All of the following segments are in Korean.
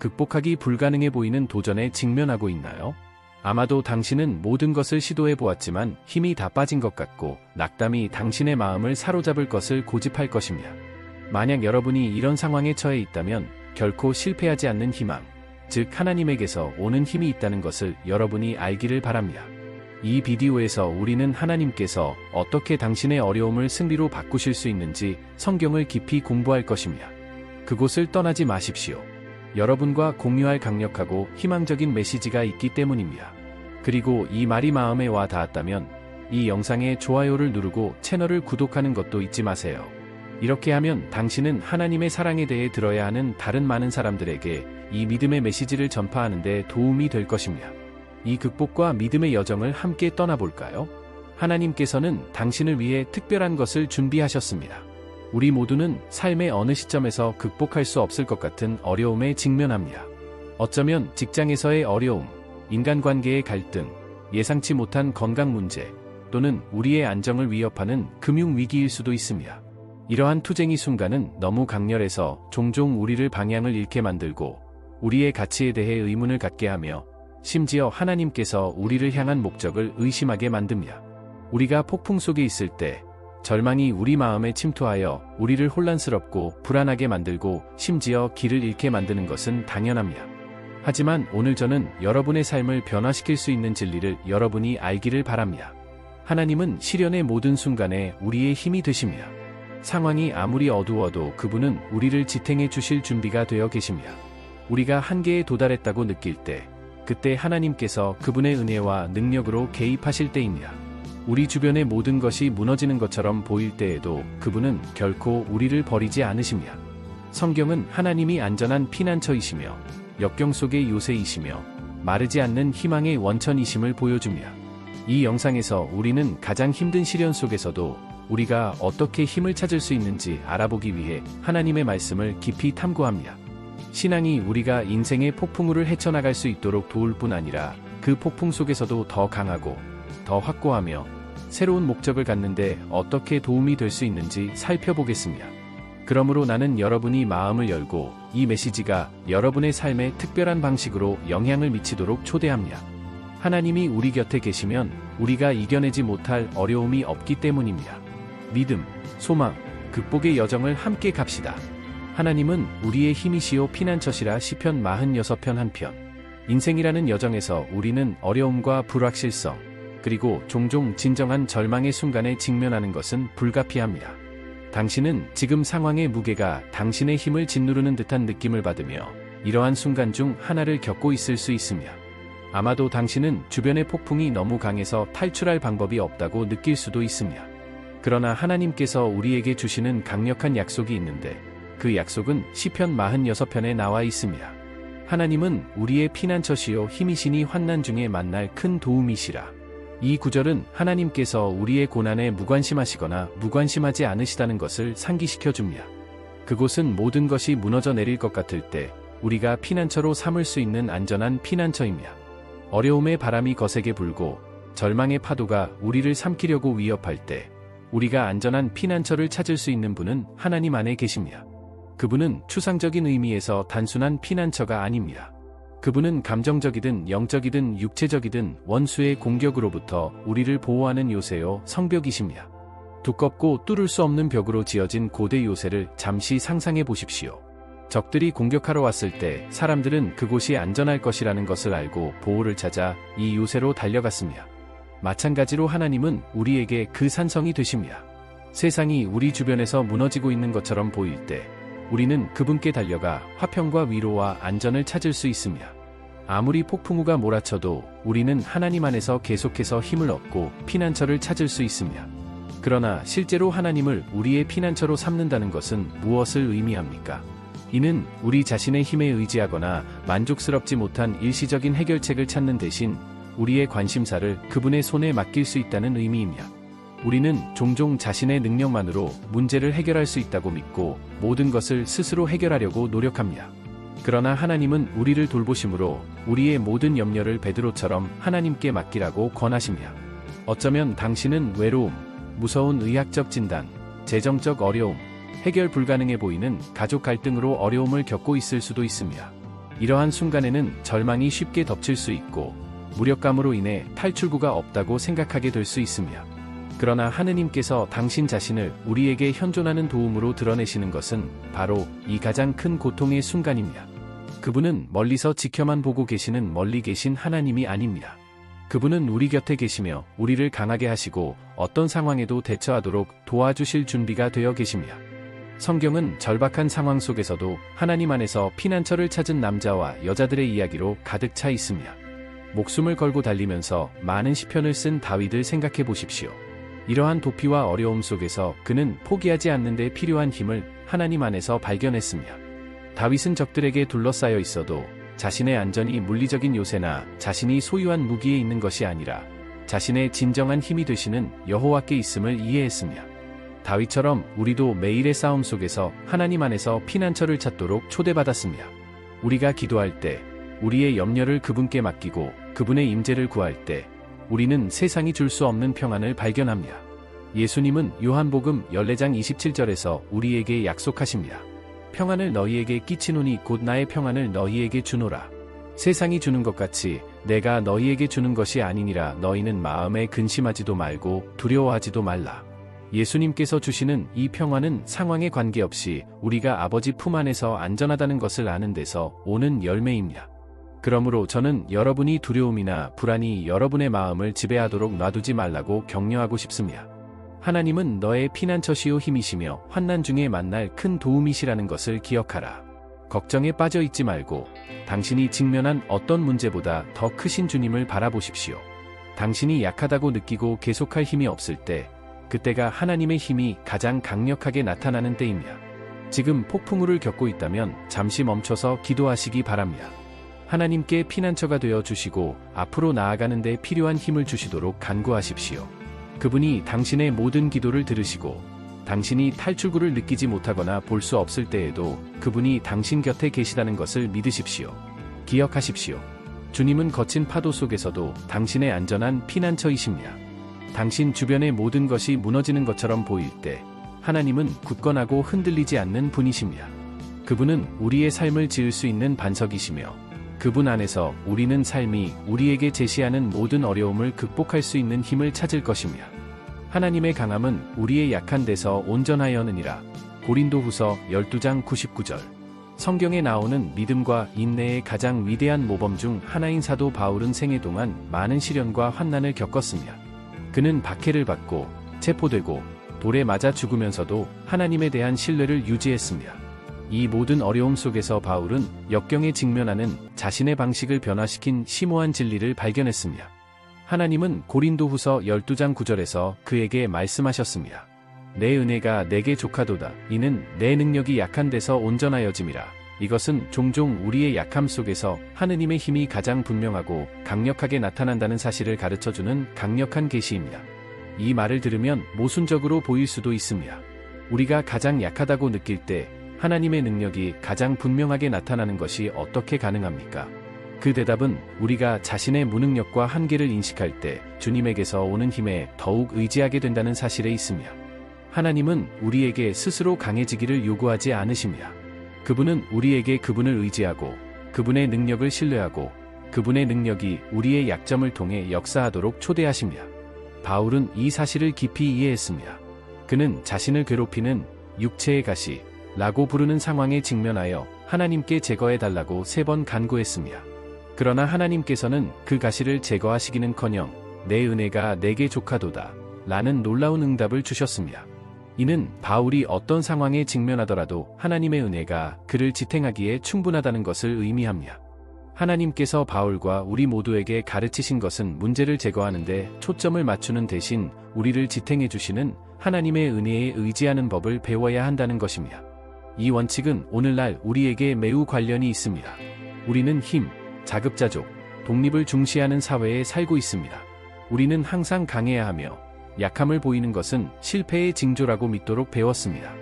극복하기 불가능해 보이는 도전에 직면하고 있나요? 아마도 당신은 모든 것을 시도해 보았지만 힘이 다 빠진 것 같고 낙담이 당신의 마음을 사로잡을 것을 고집할 것입니다. 만약 여러분이 이런 상황에 처해 있다면 결코 실패하지 않는 희망, 즉 하나님에게서 오는 힘이 있다는 것을 여러분이 알기를 바랍니다. 이 비디오에서 우리는 하나님께서 어떻게 당신의 어려움을 승리로 바꾸실 수 있는지 성경을 깊이 공부할 것입니다. 그곳을 떠나지 마십시오. 여러분과 공유할 강력하고 희망적인 메시지가 있기 때문입니다. 그리고 이 말이 마음에 와 닿았다면 이 영상에 좋아요를 누르고 채널을 구독하는 것도 잊지 마세요. 이렇게 하면 당신은 하나님의 사랑에 대해 들어야 하는 다른 많은 사람들에게 이 믿음의 메시지를 전파하는 데 도움이 될 것입니다. 이 극복과 믿음의 여정을 함께 떠나볼까요? 하나님께서는 당신을 위해 특별한 것을 준비하셨습니다. 우리 모두는 삶의 어느 시점에서 극복할 수 없을 것 같은 어려움에 직면합니다. 어쩌면 직장에서의 어려움, 인간관계의 갈등, 예상치 못한 건강 문제, 또는 우리의 안정을 위협하는 금융위기일 수도 있습니다. 이러한 투쟁의 순간은 너무 강렬해서 종종 우리를 방향을 잃게 만들고 우리의 가치에 대해 의문을 갖게 하며 심지어 하나님께서 우리를 향한 목적을 의심하게 만듭니다. 우리가 폭풍 속에 있을 때 절망이 우리 마음에 침투하여 우리를 혼란스럽고 불안하게 만들고 심지어 길을 잃게 만드는 것은 당연합니다. 하지만 오늘 저는 여러분의 삶을 변화시킬 수 있는 진리를 여러분이 알기를 바랍니다. 하나님은 시련의 모든 순간에 우리의 힘이 되십니다. 상황이 아무리 어두워도 그분은 우리를 지탱해 주실 준비가 되어 계십니다. 우리가 한계에 도달했다고 느낄 때 그때 하나님께서 그분의 은혜와 능력으로 개입하실 때입니다. 우리 주변의 모든 것이 무너지는 것처럼 보일 때에도 그분은 결코 우리를 버리지 않으십니다. 성경은 하나님이 안전한 피난처이시며 역경 속의 요새이시며 마르지 않는 희망의 원천이심을 보여줍니다. 이 영상에서 우리는 가장 힘든 시련 속에서도 우리가 어떻게 힘을 찾을 수 있는지 알아보기 위해 하나님의 말씀을 깊이 탐구합니다. 신앙이 우리가 인생의 폭풍우를 헤쳐나갈 수 있도록 도울 뿐 아니라 그 폭풍 속에서도 더 강하고 더 확고하며 새로운 목적을 갖는데 어떻게 도움이 될 수 있는지 살펴보겠습니다. 그러므로 나는 여러분이 마음을 열고 이 메시지가 여러분의 삶에 특별한 방식으로 영향을 미치도록 초대합니다. 하나님이 우리 곁에 계시면 우리가 이겨내지 못할 어려움이 없기 때문입니다. 믿음, 소망, 극복의 여정을 함께 갑시다. 하나님은 우리의 힘이시요 피난처시라 시편 46편 1편. 인생이라는 여정에서 우리는 어려움과 불확실성, 그리고 종종 진정한 절망의 순간에 직면하는 것은 불가피합니다. 당신은 지금 상황의 무게가 당신의 힘을 짓누르는 듯한 느낌을 받으며 이러한 순간 중 하나를 겪고 있을 수 있습니다. 아마도 당신은 주변의 폭풍이 너무 강해서 탈출할 방법이 없다고 느낄 수도 있습니다. 그러나 하나님께서 우리에게 주시는 강력한 약속이 있는데 그 약속은 시편 46편에 나와 있습니다. 하나님은 우리의 피난처시요 힘이시니 환난 중에 만날 큰 도움이시라. 이 구절은 하나님께서 우리의 고난에 무관심하시거나 무관심하지 않으시다는 것을 상기시켜 줍니다. 그곳은 모든 것이 무너져 내릴 것 같을 때 우리가 피난처로 삼을 수 있는 안전한 피난처입니다. 어려움의 바람이 거세게 불고 절망의 파도가 우리를 삼키려고 위협할 때 우리가 안전한 피난처를 찾을 수 있는 분은 하나님 안에 계십니다. 그분은 추상적인 의미에서 단순한 피난처가 아닙니다. 그분은 감정적이든 영적이든 육체적이든 원수의 공격으로부터 우리를 보호하는 요새요 성벽이십니다. 두껍고 뚫을 수 없는 벽으로 지어진 고대 요새를 잠시 상상해 보십시오. 적들이 공격하러 왔을 때 사람들은 그곳이 안전할 것이라는 것을 알고 보호를 찾아 이 요새로 달려갔습니다. 마찬가지로 하나님은 우리에게 그 산성이 되십니다. 세상이 우리 주변에서 무너지고 있는 것처럼 보일 때 우리는 그분께 달려가 화평과 위로와 안전을 찾을 수 있습니다. 아무리 폭풍우가 몰아쳐도 우리는 하나님 안에서 계속해서 힘을 얻고 피난처를 찾을 수 있습니다. 그러나 실제로 하나님을 우리의 피난처로 삼는다는 것은 무엇을 의미합니까? 이는 우리 자신의 힘에 의지하거나 만족스럽지 못한 일시적인 해결책을 찾는 대신 우리의 관심사를 그분의 손에 맡길 수 있다는 의미입니다. 우리는 종종 자신의 능력만으로 문제를 해결할 수 있다고 믿고 모든 것을 스스로 해결하려고 노력합니다. 그러나 하나님은 우리를 돌보심으로 우리의 모든 염려를 베드로처럼 하나님께 맡기라고 권하십니다. 어쩌면 당신은 외로움, 무서운 의학적 진단, 재정적 어려움, 해결 불가능해 보이는 가족 갈등으로 어려움을 겪고 있을 수도 있습니다. 이러한 순간에는 절망이 쉽게 덮칠 수 있고 무력감으로 인해 탈출구가 없다고 생각하게 될 수 있으며, 그러나 하느님께서 당신 자신을 우리에게 현존하는 도움으로 드러내시는 것은 바로 이 가장 큰 고통의 순간입니다. 그분은 멀리서 지켜만 보고 계시는 멀리 계신 하나님이 아닙니다. 그분은 우리 곁에 계시며 우리를 강하게 하시고 어떤 상황에도 대처하도록 도와주실 준비가 되어 계십니다. 성경은 절박한 상황 속에서도 하나님 안에서 피난처를 찾은 남자와 여자들의 이야기로 가득 차 있습니다. 목숨을 걸고 달리면서 많은 시편을 쓴 다윗을 생각해 보십시오. 이러한 도피와 어려움 속에서 그는 포기하지 않는 데 필요한 힘을 하나님 안에서 발견했습니다. 다윗은 적들에게 둘러싸여 있어도 자신의 안전이 물리적인 요새나 자신이 소유한 무기에 있는 것이 아니라 자신의 진정한 힘이 되시는 여호와께 있음을 이해했습니다. 다윗처럼 우리도 매일의 싸움 속에서 하나님 안에서 피난처를 찾도록 초대받았습니다. 우리가 기도할 때, 우리의 염려를 그분께 맡기고 그분의 임재를 구할 때 우리는 세상이 줄 수 없는 평안을 발견합니다. 예수님은 요한복음 14장 27절에서 우리에게 약속하십니다. 평안을 너희에게 끼치노니 곧 나의 평안을 너희에게 주노라. 세상이 주는 것 같이 내가 너희에게 주는 것이 아니니라. 너희는 마음에 근심하지도 말고 두려워하지도 말라. 예수님께서 주시는 이 평안은 상황에 관계없이 우리가 아버지 품 안에서 안전하다는 것을 아는 데서 오는 열매입니다. 그러므로 저는 여러분이 두려움이나 불안이 여러분의 마음을 지배하도록 놔두지 말라고 격려하고 싶습니다. 하나님은 너의 피난처시요 힘이시며 환난 중에 만날 큰 도움이시라는 것을 기억하라. 걱정에 빠져 있지 말고 당신이 직면한 어떤 문제보다 더 크신 주님을 바라보십시오. 당신이 약하다고 느끼고 계속할 힘이 없을 때, 그때가 하나님의 힘이 가장 강력하게 나타나는 때입니다. 지금 폭풍우를 겪고 있다면 잠시 멈춰서 기도하시기 바랍니다. 하나님께 피난처가 되어 주시고 앞으로 나아가는 데 필요한 힘을 주시도록 간구하십시오. 그분이 당신의 모든 기도를 들으시고 당신이 탈출구를 느끼지 못하거나 볼 수 없을 때에도 그분이 당신 곁에 계시다는 것을 믿으십시오. 기억하십시오. 주님은 거친 파도 속에서도 당신의 안전한 피난처이십니다. 당신 주변의 모든 것이 무너지는 것처럼 보일 때 하나님은 굳건하고 흔들리지 않는 분이십니다. 그분은 우리의 삶을 지을 수 있는 반석이시며 그분 안에서 우리는 삶이 우리에게 제시하는 모든 어려움을 극복할 수 있는 힘을 찾을 것입니다. 하나님의 강함은 우리의 약한 데서 온전하여느니라. 고린도후서 12장 99절. 성경에 나오는 믿음과 인내의 가장 위대한 모범 중 하나인 사도 바울은 생애 동안 많은 시련과 환난을 겪었습니다. 그는 박해를 받고 체포되고 돌에 맞아 죽으면서도 하나님에 대한 신뢰를 유지했습니다. 이 모든 어려움 속에서 바울은 역경에 직면하는 자신의 방식을 변화시킨 심오한 진리를 발견했습니다. 하나님은 고린도후서 12장 9절에서 그에게 말씀하셨습니다. 내 은혜가 내게 족하도다. 이는 내 능력이 약한 데서 온전하여짐이라. 이것은 종종 우리의 약함 속에서 하느님의 힘이 가장 분명하고 강력하게 나타난다는 사실을 가르쳐주는 강력한 계시입니다. 이 말을 들으면 모순적으로 보일 수도 있습니다. 우리가 가장 약하다고 느낄 때 하나님의 능력이 가장 분명하게 나타나는 것이 어떻게 가능합니까? 그 대답은 우리가 자신의 무능력과 한계를 인식할 때 주님에게서 오는 힘에 더욱 의지하게 된다는 사실에 있습니다. 하나님은 우리에게 스스로 강해지기를 요구하지 않으십니다. 그분은 우리에게 그분을 의지하고 그분의 능력을 신뢰하고 그분의 능력이 우리의 약점을 통해 역사하도록 초대하십니다. 바울은 이 사실을 깊이 이해했습니다. 그는 자신을 괴롭히는 육체의 가시 라고 부르는 상황에 직면하여 하나님께 제거해달라고 3번 간구했습니다. 그러나 하나님께서는 그 가시를 제거하시기는커녕 내 은혜가 내게 족하도다 라는 놀라운 응답을 주셨습니다. 이는 바울이 어떤 상황에 직면하더라도 하나님의 은혜가 그를 지탱하기에 충분하다는 것을 의미합니다. 하나님께서 바울과 우리 모두에게 가르치신 것은 문제를 제거하는데 초점을 맞추는 대신 우리를 지탱해 주시는 하나님의 은혜에 의지하는 법을 배워야 한다는 것입니다. 이 원칙은 오늘날 우리에게 매우 관련이 있습니다. 우리는 힘, 자급자족, 독립을 중시하는 사회에 살고 있습니다. 우리는 항상 강해야 하며 약함을 보이는 것은 실패의 징조라고 믿도록 배웠습니다.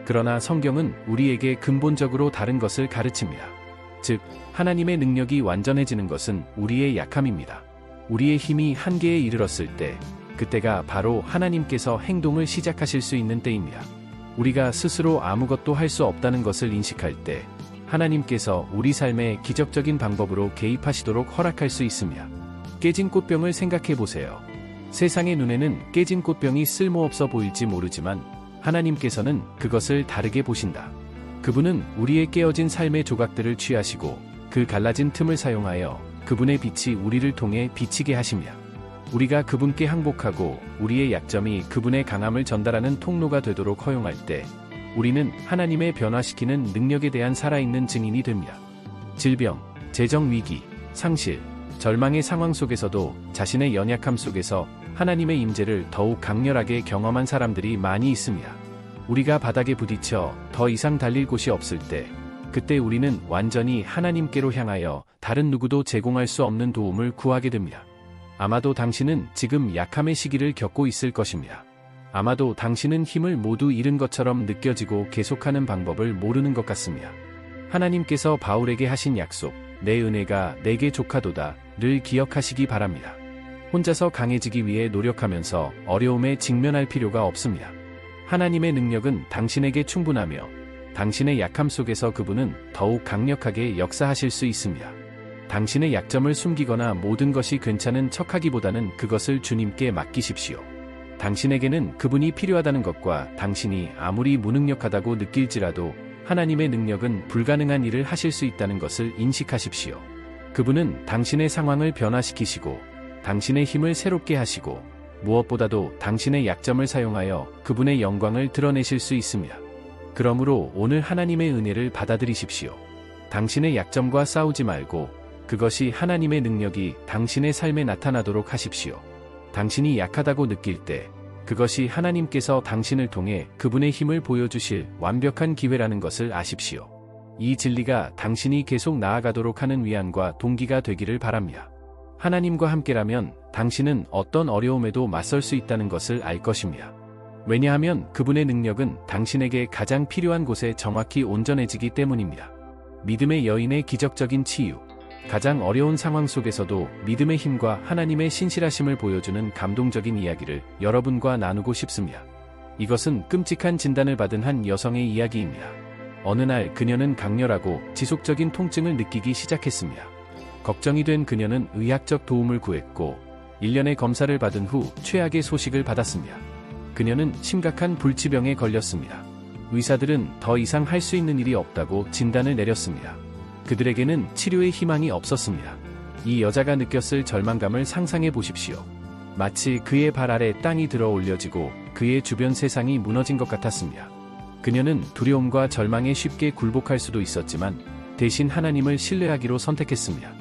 그러나 성경은 우리에게 근본적으로 다른 것을 가르칩니다. 즉, 하나님의 능력이 완전해지는 것은 우리의 약함입니다. 우리의 힘이 한계에 이르렀을 때, 그때가 바로 하나님께서 행동을 시작하실 수 있는 때입니다. 우리가 스스로 아무것도 할 수 없다는 것을 인식할 때, 하나님께서 우리 삶에 기적적인 방법으로 개입하시도록 허락할 수 있으며, 깨진 꽃병을 생각해 보세요. 세상의 눈에는 깨진 꽃병이 쓸모없어 보일지 모르지만 하나님께서는 그것을 다르게 보신다. 그분은 우리의 깨어진 삶의 조각들을 취하시고 그 갈라진 틈을 사용하여 그분의 빛이 우리를 통해 비치게 하시며, 우리가 그분께 항복하고 우리의 약점이 그분의 강함을 전달하는 통로가 되도록 허용할 때 우리는 하나님의 변화시키는 능력에 대한 살아있는 증인이 됩니다. 질병, 재정 위기, 상실, 절망의 상황 속에서도 자신의 연약함 속에서 하나님의 임재를 더욱 강렬하게 경험한 사람들이 많이 있습니다. 우리가 바닥에 부딪혀 더 이상 달릴 곳이 없을 때, 그때 우리는 완전히 하나님께로 향하여 다른 누구도 제공할 수 없는 도움을 구하게 됩니다. 아마도 당신은 지금 약함의 시기를 겪고 있을 것입니다. 아마도 당신은 힘을 모두 잃은 것처럼 느껴지고 계속하는 방법을 모르는 것 같습니다. 하나님께서 바울에게 하신 약속, 내 은혜가 내게 족하도다를 기억하시기 바랍니다. 혼자서 강해지기 위해 노력하면서 어려움에 직면할 필요가 없습니다. 하나님의 능력은 당신에게 충분하며 당신의 약함 속에서 그분은 더욱 강력하게 역사하실 수 있습니다. 당신의 약점을 숨기거나 모든 것이 괜찮은 척하기보다는 그것을 주님께 맡기십시오. 당신에게는 그분이 필요하다는 것과 당신이 아무리 무능력하다고 느낄지라도 하나님의 능력은 불가능한 일을 하실 수 있다는 것을 인식하십시오. 그분은 당신의 상황을 변화시키시고 당신의 힘을 새롭게 하시고 무엇보다도 당신의 약점을 사용하여 그분의 영광을 드러내실 수 있습니다. 그러므로 오늘 하나님의 은혜를 받아들이십시오. 당신의 약점과 싸우지 말고 그것이 하나님의 능력이 당신의 삶에 나타나도록 하십시오. 당신이 약하다고 느낄 때 그것이 하나님께서 당신을 통해 그분의 힘을 보여주실 완벽한 기회라는 것을 아십시오. 이 진리가 당신이 계속 나아가도록 하는 위안과 동기가 되기를 바랍니다. 하나님과 함께라면 당신은 어떤 어려움에도 맞설 수 있다는 것을 알 것입니다. 왜냐하면 그분의 능력은 당신에게 가장 필요한 곳에 정확히 온전해지기 때문입니다. 믿음의 여인의 기적적인 치유. 가장 어려운 상황 속에서도 믿음의 힘과 하나님의 신실하심을 보여주는 감동적인 이야기를 여러분과 나누고 싶습니다. 이것은 끔찍한 진단을 받은 한 여성의 이야기입니다. 어느 날 그녀는 강렬하고 지속적인 통증을 느끼기 시작했습니다. 걱정이 된 그녀는 의학적 도움을 구했고 1년의 검사를 받은 후 최악의 소식을 받았습니다. 그녀는 심각한 불치병에 걸렸습니다. 의사들은 더 이상 할 수 있는 일이 없다고 진단을 내렸습니다. 그들에게는 치료의 희망이 없었습니다. 이 여자가 느꼈을 절망감을 상상해 보십시오. 마치 그의 발 아래 땅이 들어 올려지고 그의 주변 세상이 무너진 것 같았습니다. 그녀는 두려움과 절망에 쉽게 굴복할 수도 있었지만 대신 하나님을 신뢰하기로 선택했습니다.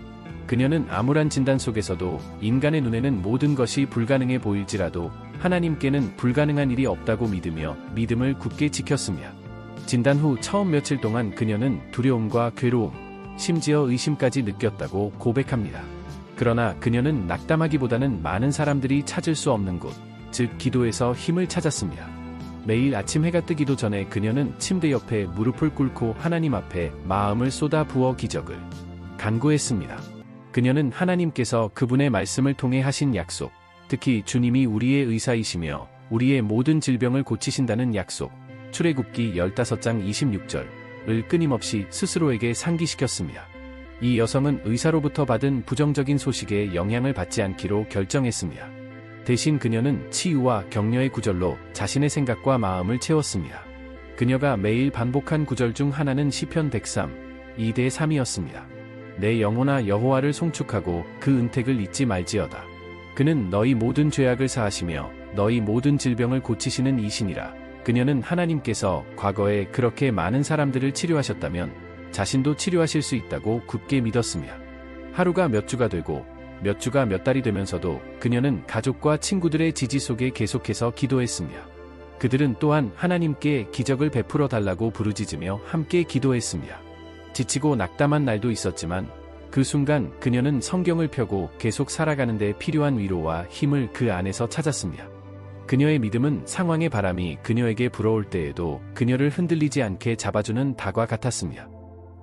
그녀는 암울한 진단 속에서도 인간의 눈에는 모든 것이 불가능해 보일지라도 하나님께는 불가능한 일이 없다고 믿으며 믿음을 굳게 지켰습니다. 진단 후 처음 며칠 동안 그녀는 두려움과 괴로움, 심지어 의심까지 느꼈다고 고백합니다. 그러나 그녀는 낙담하기보다는 많은 사람들이 찾을 수 없는 곳, 즉 기도에서 힘을 찾았습니다. 매일 아침 해가 뜨기도 전에 그녀는 침대 옆에 무릎을 꿇고 하나님 앞에 마음을 쏟아 부어 기적을 간구했습니다. 그녀는 하나님께서 그분의 말씀을 통해 하신 약속, 특히 주님이 우리의 의사이시며 우리의 모든 질병을 고치신다는 약속, 출애굽기 15장 26절을 끊임없이 스스로에게 상기시켰습니다. 이 여성은 의사로부터 받은 부정적인 소식에 영향을 받지 않기로 결정했습니다. 대신 그녀는 치유와 격려의 구절로 자신의 생각과 마음을 채웠습니다. 그녀가 매일 반복한 구절 중 하나는 시편 103, 2-3이었습니다. 내 영혼아 여호와를 송축하고 그 은택을 잊지 말지어다. 그는 너희 모든 죄악을 사하시며 너희 모든 질병을 고치시는 이시니라. 그녀는 하나님께서 과거에 그렇게 많은 사람들을 치료하셨다면 자신도 치료하실 수 있다고 굳게 믿었습니다. 하루가 몇 주가 되고 몇 주가 몇 달이 되면서도 그녀는 가족과 친구들의 지지 속에 계속해서 기도했습니다. 그들은 또한 하나님께 기적을 베풀어 달라고 부르짖으며 함께 기도했습니다. 지치고 낙담한 날도 있었지만 그 순간 그녀는 성경을 펴고 계속 살아가는 데 필요한 위로와 힘을 그 안에서 찾았습니다. 그녀의 믿음은 상황의 바람이 그녀에게 불어올 때에도 그녀를 흔들리지 않게 잡아주는 닭과 같았습니다.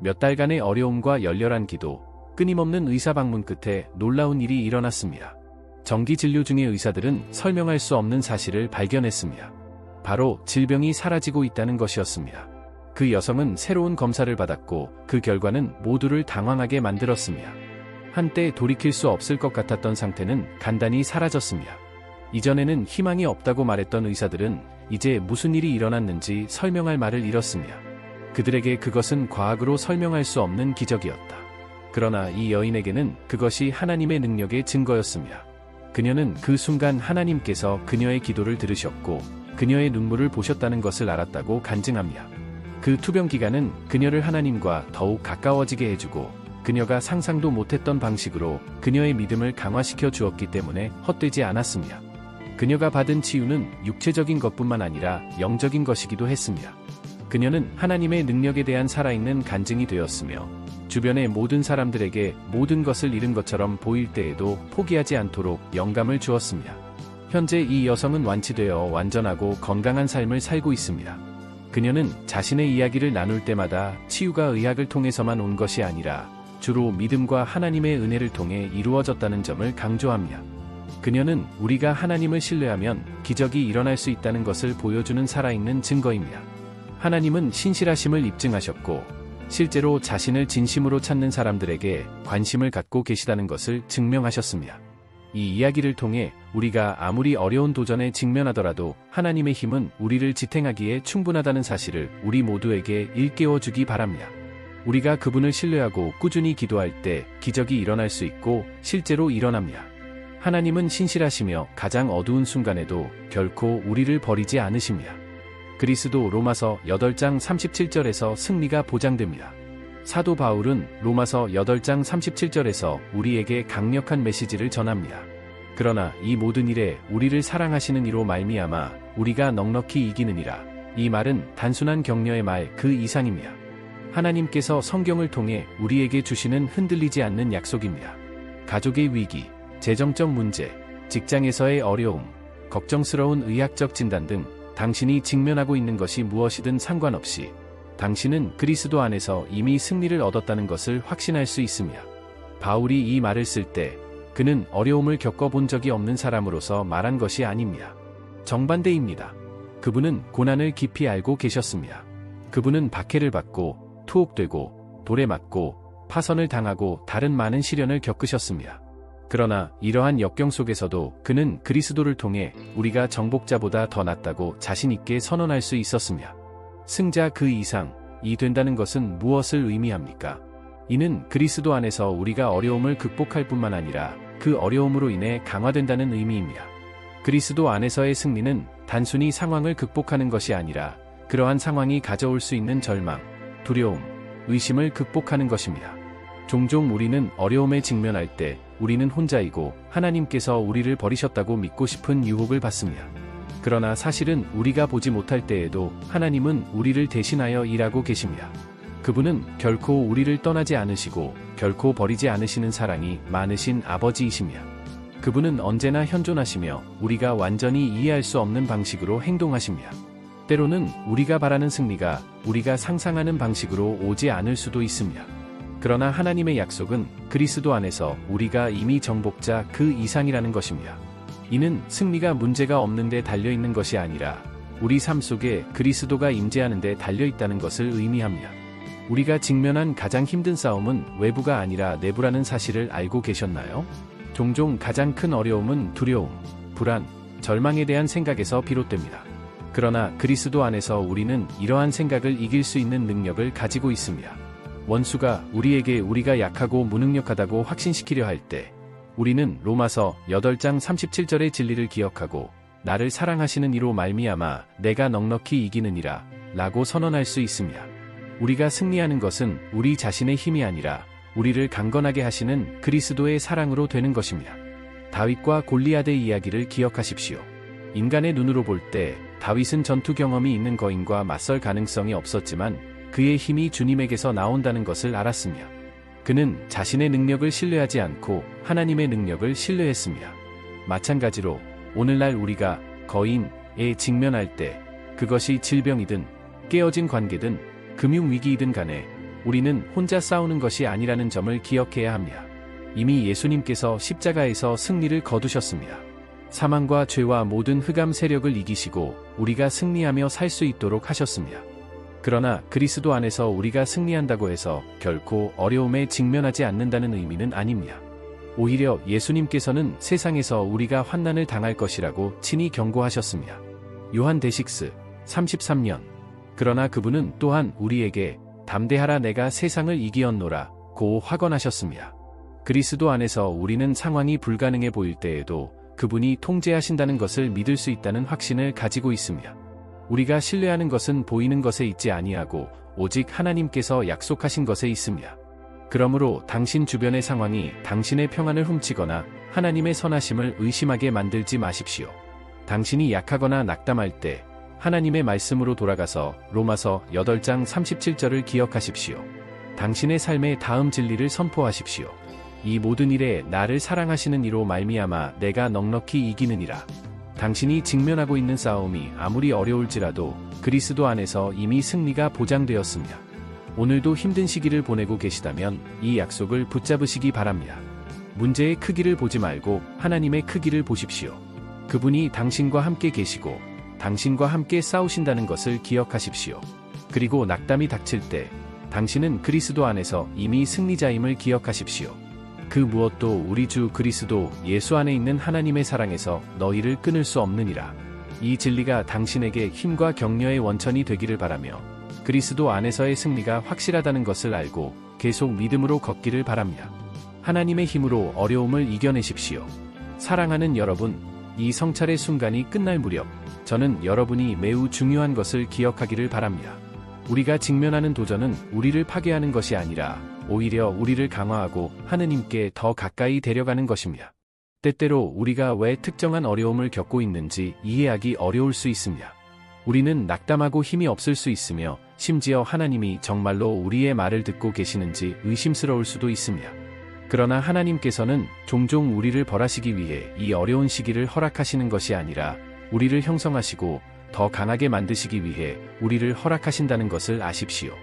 몇 달간의 어려움과 열렬한 기도, 끊임없는 의사 방문 끝에 놀라운 일이 일어났습니다. 정기 진료 중의 의사들은 설명할 수 없는 사실을 발견했습니다. 바로 질병이 사라지고 있다는 것이었습니다. 그 여성은 새로운 검사를 받았고 그 결과는 모두를 당황하게 만들었으며 한때 돌이킬 수 없을 것 같았던 상태는 간단히 사라졌으며 이전에는 희망이 없다고 말했던 의사들은 이제 무슨 일이 일어났는지 설명할 말을 잃었으며 그들에게 그것은 과학으로 설명할 수 없는 기적이었다. 그러나 이 여인에게는 그것이 하나님의 능력의 증거였으며 그녀는 그 순간 하나님께서 그녀의 기도를 들으셨고 그녀의 눈물을 보셨다는 것을 알았다고 간증하며 그 투병 기간은 그녀를 하나님과 더욱 가까워지게 해주고 그녀가 상상도 못했던 방식으로 그녀의 믿음을 강화시켜 주었기 때문에 헛되지 않았으며 그녀가 받은 치유는 육체적인 것뿐만 아니라 영적인 것이기도 했으며 그녀는 하나님의 능력에 대한 살아있는 간증이 되었으며 주변의 모든 사람들에게 모든 것을 잃은 것처럼 보일 때에도 포기하지 않도록 영감을 주었으며 현재 이 여성은 완치되어 완전하고 건강한 삶을 살고 있습니다. 그녀는 자신의 이야기를 나눌 때마다 치유가 의학을 통해서만 온 것이 아니라 주로 믿음과 하나님의 은혜를 통해 이루어졌다는 점을 강조하며 그녀는 우리가 하나님을 신뢰하면 기적이 일어날 수 있다는 것을 보여주는 살아있는 증거이며 하나님은 신실하심을 입증하셨고 실제로 자신을 진심으로 찾는 사람들에게 관심을 갖고 계시다는 것을 증명하셨으며 이 이야기를 통해 우리가 아무리 어려운 도전에 직면하더라도 하나님의 힘은 우리를 지탱하기에 충분하다는 사실을 우리 모두에게 일깨워 주기 바랍니다. 우리가 그분을 신뢰하고 꾸준히 기도할 때 기적이 일어날 수 있고 실제로 일어납니다. 하나님은 신실하시며 가장 어두운 순간에도 결코 우리를 버리지 않으십니다. 그리스도 로마서 8장 37절에서 승리가 보장됩니다. 사도 바울은 로마서 8장 37절에서 우리에게 강력한 메시지를 전합니다. 그러나 이 모든 일에 우리를 사랑하시는 이로 말미암아 우리가 넉넉히 이기느니라. 이 말은 단순한 격려의 말 그 이상입니다. 하나님께서 성경을 통해 우리에게 주시는 흔들리지 않는 약속입니다. 가족의 위기, 재정적 문제, 직장에서의 어려움, 걱정스러운 의학적 진단 등 당신이 직면하고 있는 것이 무엇이든 상관없이 당신은 그리스도 안에서 이미 승리를 얻었다는 것을 확신할 수 있으며 바울이 이 말을 쓸 때 그는 어려움을 겪어본 적이 없는 사람으로서 말한 것이 아닙니다. 정반대입니다. 그분은 고난을 깊이 알고 계셨습니다. 그분은 박해를 받고 투옥되고 돌에 맞고 파선을 당하고 다른 많은 시련을 겪으셨습니다. 그러나 이러한 역경 속에서도 그는 그리스도를 통해 우리가 정복자보다 더 낫다고 자신있게 선언할 수 있었으며 승자 그 이상이 된다는 것은 무엇을 의미합니까? 이는 그리스도 안에서 우리가 어려움을 극복할 뿐만 아니라 그 어려움으로 인해 강화된다는 의미입니다. 그리스도 안에서의 승리는 단순히 상황을 극복하는 것이 아니라 그러한 상황이 가져올 수 있는 절망, 두려움, 의심을 극복하는 것입니다. 종종 우리는 어려움에 직면할 때 우리는 혼자이고 하나님께서 우리를 버리셨다고 믿고 싶은 유혹을 받습니다. 그러나 사실은 우리가 보지 못할 때에도 하나님은 우리를 대신하여 일하고 계십니다. 그분은 결코 우리를 떠나지 않으시고 결코 버리지 않으시는 사랑이 많으신 아버지이시며 그분은 언제나 현존하시며 우리가 완전히 이해할 수 없는 방식으로 행동하십니다. 때로는 우리가 바라는 승리가 우리가 상상하는 방식으로 오지 않을 수도 있습니다. 그러나 하나님의 약속은 그리스도 안에서 우리가 이미 정복자 그 이상이라는 것입니다. 이는 승리가 문제가 없는 데 달려있는 것이 아니라 우리 삶 속에 그리스도가 임재하는 데 달려있다는 것을 의미합니다. 우리가 직면한 가장 힘든 싸움은 외부가 아니라 내부라는 사실을 알고 계셨나요? 종종 가장 큰 어려움은 두려움, 불안, 절망에 대한 생각에서 비롯됩니다. 그러나 그리스도 안에서 우리는 이러한 생각을 이길 수 있는 능력을 가지고 있습니다. 원수가 우리에게 우리가 약하고 무능력하다고 확신시키려 할 때 우리는 로마서 8장 37절의 진리를 기억하고 나를 사랑하시는 이로 말미암아 내가 넉넉히 이기느니라 라고 선언할 수 있습니다. 우리가 승리하는 것은 우리 자신의 힘이 아니라 우리를 강건하게 하시는 그리스도의 사랑으로 되는 것입니다. 다윗과 골리앗의 이야기를 기억하십시오. 인간의 눈으로 볼 때 다윗은 전투 경험이 있는 거인과 맞설 가능성이 없었지만 그의 힘이 주님에게서 나온다는 것을 알았으며 그는 자신의 능력을 신뢰하지 않고 하나님의 능력을 신뢰했습니다. 마찬가지로 오늘날 우리가 거인에 직면할 때 그것이 질병이든 깨어진 관계든 금융위기이든 간에 우리는 혼자 싸우는 것이 아니라는 점을 기억해야 합니다. 이미 예수님께서 십자가에서 승리를 거두셨습니다. 사망과 죄와 모든 흑암 세력을 이기시고 우리가 승리하며 살 수 있도록 하셨습니다. 그러나 그리스도 안에서 우리가 승리한다고 해서 결코 어려움에 직면하지 않는다는 의미는 아닙니다. 오히려 예수님께서는 세상에서 우리가 환난을 당할 것이라고 친히 경고하셨습니다. 요한 데식스 33년. 그러나 그분은 또한 우리에게 담대하라 내가 세상을 이기었노라 고 확언하셨습니다. 그리스도 안에서 우리는 상황이 불가능해 보일 때에도 그분이 통제하신다는 것을 믿을 수 있다는 확신을 가지고 있습니다. 우리가 신뢰하는 것은 보이는 것에 있지 아니하고 오직 하나님께서 약속하신 것에 있습니다. 그러므로 당신 주변의 상황이 당신의 평안을 훔치거나 하나님의 선하심을 의심하게 만들지 마십시오. 당신이 약하거나 낙담할 때 하나님의 말씀으로 돌아가서 로마서 8장 37절을 기억하십시오. 당신의 삶의 다음 진리를 선포하십시오. 이 모든 일에 나를 사랑하시는 이로 말미암아 내가 넉넉히 이기느니라. 당신이 직면하고 있는 싸움이 아무리 어려울지라도 그리스도 안에서 이미 승리가 보장되었습니다. 오늘도 힘든 시기를 보내고 계시다면 이 약속을 붙잡으시기 바랍니다. 문제의 크기를 보지 말고 하나님의 크기를 보십시오. 그분이 당신과 함께 계시고 당신과 함께 싸우신다는 것을 기억하십시오. 그리고 낙담이 닥칠 때 당신은 그리스도 안에서 이미 승리자임을 기억하십시오. 그 무엇도 우리 주 그리스도 예수 안에 있는 하나님의 사랑에서 너희를 끊을 수 없느니라. 이 진리가 당신에게 힘과 격려의 원천이 되기를 바라며 그리스도 안에서의 승리가 확실하다는 것을 알고 계속 믿음으로 걷기를 바랍니다. 하나님의 힘으로 어려움을 이겨내십시오. 사랑하는 여러분, 이 성찰의 순간이 끝날 무렵 저는 여러분이 매우 중요한 것을 기억하기를 바랍니다. 우리가 직면하는 도전은 우리를 파괴하는 것이 아니라 오히려 우리를 강화하고 하느님께 더 가까이 데려가는 것입니다. 때때로 우리가 왜 특정한 어려움을 겪고 있는지 이해하기 어려울 수 있습니다. 우리는 낙담하고 힘이 없을 수 있으며 심지어 하나님이 정말로 우리의 말을 듣고 계시는지 의심스러울 수도 있습니다. 그러나 하나님께서는 종종 우리를 벌하시기 위해 이 어려운 시기를 허락하시는 것이 아니라 우리를 형성하시고 더 강하게 만드시기 위해 우리를 허락하신다는 것을 아십시오.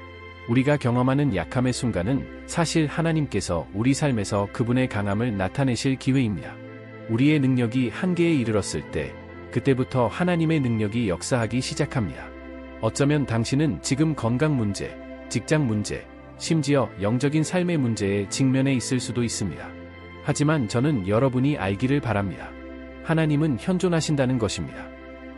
우리가 경험하는 약함의 순간은 사실 하나님께서 우리 삶에서 그분의 강함을 나타내실 기회입니다. 우리의 능력이 한계에 이르렀을 때 그때부터 하나님의 능력이 역사하기 시작합니다. 어쩌면 당신은 지금 건강 문제, 직장 문제, 심지어 영적인 삶의 문제에 직면해 있을 수도 있습니다. 하지만 저는 여러분이 알기를 바랍니다. 하나님은 현존하신다는 것입니다.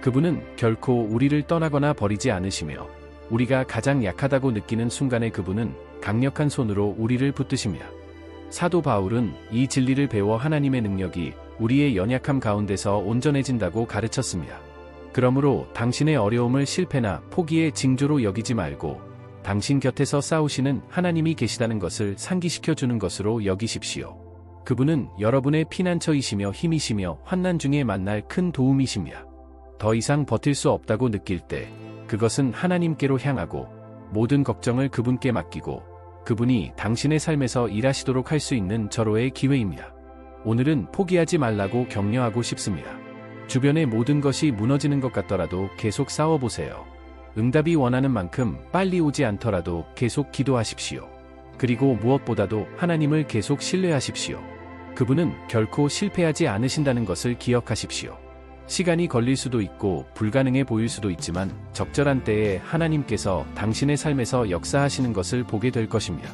그분은 결코 우리를 떠나거나 버리지 않으시며 우리가 가장 약하다고 느끼는 순간에 그분은 강력한 손으로 우리를 붙드십니다. 사도 바울은 이 진리를 배워 하나님의 능력이 우리의 연약함 가운데서 온전해진다고 가르쳤습니다. 그러므로 당신의 어려움을 실패나 포기의 징조로 여기지 말고 당신 곁에서 싸우시는 하나님이 계시다는 것을 상기시켜 주는 것으로 여기십시오. 그분은 여러분의 피난처이시며 힘이시며 환난 중에 만날 큰 도움이십니다. 더 이상 버틸 수 없다고 느낄 때 그것은 하나님께로 향하고 모든 걱정을 그분께 맡기고 그분이 당신의 삶에서 일하시도록 할 수 있는 절호의 기회입니다. 오늘은 포기하지 말라고 격려하고 싶습니다. 주변의 모든 것이 무너지는 것 같더라도 계속 싸워보세요. 응답이 원하는 만큼 빨리 오지 않더라도 계속 기도하십시오. 그리고 무엇보다도 하나님을 계속 신뢰하십시오. 그분은 결코 실패하지 않으신다는 것을 기억하십시오. 시간이 걸릴 수도 있고 불가능해 보일 수도 있지만 적절한 때에 하나님께서 당신의 삶에서 역사하시는 것을 보게 될 것입니다.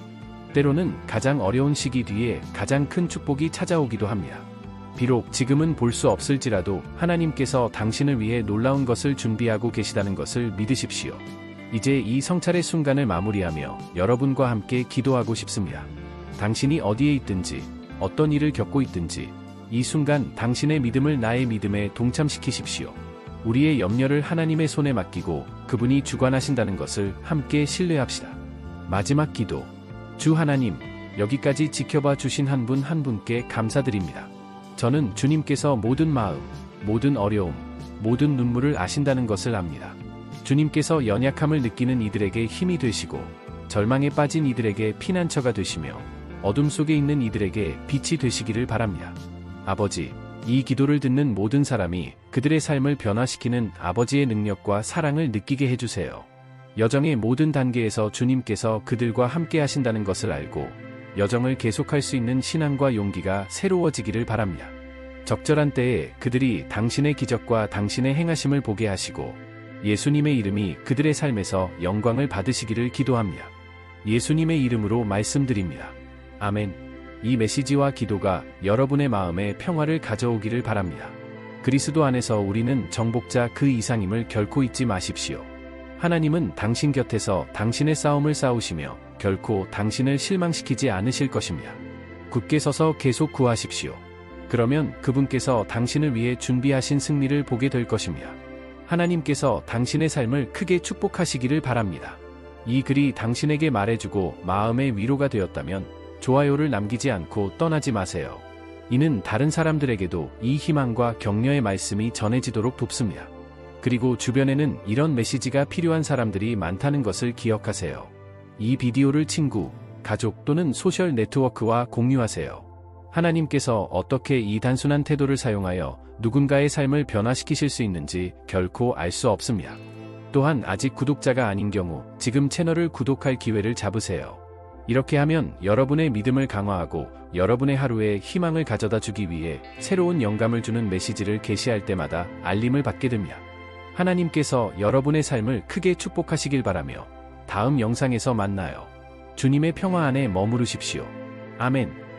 때로는 가장 어려운 시기 뒤에 가장 큰 축복이 찾아오기도 합니다. 비록 지금은 볼 수 없을지라도 하나님께서 당신을 위해 놀라운 것을 준비하고 계시다는 것을 믿으십시오. 이제 이 성찰의 순간을 마무리하며 여러분과 함께 기도하고 싶습니다. 당신이 어디에 있든지 어떤 일을 겪고 있든지 이 순간 당신의 믿음을 나의 믿음에 동참시키십시오. 우리의 염려를 하나님의 손에 맡기고 그분이 주관하신다는 것을 함께 신뢰합시다. 마지막 기도. 주 하나님, 여기까지 지켜봐 주신 한 분 한 분께 감사드립니다. 저는 주님께서 모든 마음, 모든 어려움, 모든 눈물을 아신다는 것을 압니다. 주님께서 연약함을 느끼는 이들에게 힘이 되시고 절망에 빠진 이들에게 피난처가 되시며 어둠 속에 있는 이들에게 빛이 되시기를 바랍니다. 아버지, 이 기도를 듣는 모든 사람이 그들의 삶을 변화시키는 아버지의 능력과 사랑을 느끼게 해주세요. 여정의 모든 단계에서 주님께서 그들과 함께 하신다는 것을 알고 여정을 계속할 수 있는 신앙과 용기가 새로워지기를 바랍니다. 적절한 때에 그들이 당신의 기적과 당신의 행하심을 보게 하시고 예수님의 이름이 그들의 삶에서 영광을 받으시기를 기도합니다. 예수님의 이름으로 말씀드립니다. 아멘. 이 메시지와 기도가 여러분의 마음에 평화를 가져오기를 바랍니다. 그리스도 안에서 우리는 정복자 그 이상임을 결코 잊지 마십시오. 하나님은 당신 곁에서 당신의 싸움을 싸우시며 결코 당신을 실망시키지 않으실 것입니다. 굳게 서서 계속 구하십시오. 그러면 그분께서 당신을 위해 준비하신 승리를 보게 될 것입니다. 하나님께서 당신의 삶을 크게 축복하시기를 바랍니다. 이 글이 당신에게 말해주고 마음의 위로가 되었다면 좋아요를 남기지 않고 떠나지 마세요. 이는 다른 사람들에게도 이 희망과 격려의 말씀이 전해지도록 돕습니다. 그리고 주변에는 이런 메시지가 필요한 사람들이 많다는 것을 기억하세요. 이 비디오를 친구, 가족 또는 소셜 네트워크와 공유하세요. 하나님께서 어떻게 이 단순한 태도를 사용하여 누군가의 삶을 변화시키실 수 있는지 결코 알 수 없습니다. 또한 아직 구독자가 아닌 경우 지금 채널을 구독할 기회를 잡으세요. 이렇게 하면 여러분의 믿음을 강화하고 여러분의 하루에 희망을 가져다 주기 위해 새로운 영감을 주는 메시지를 게시할 때마다 알림을 받게 됩니다. 하나님께서 여러분의 삶을 크게 축복하시길 바라며 다음 영상에서 만나요. 주님의 평화 안에 머무르십시오. 아멘.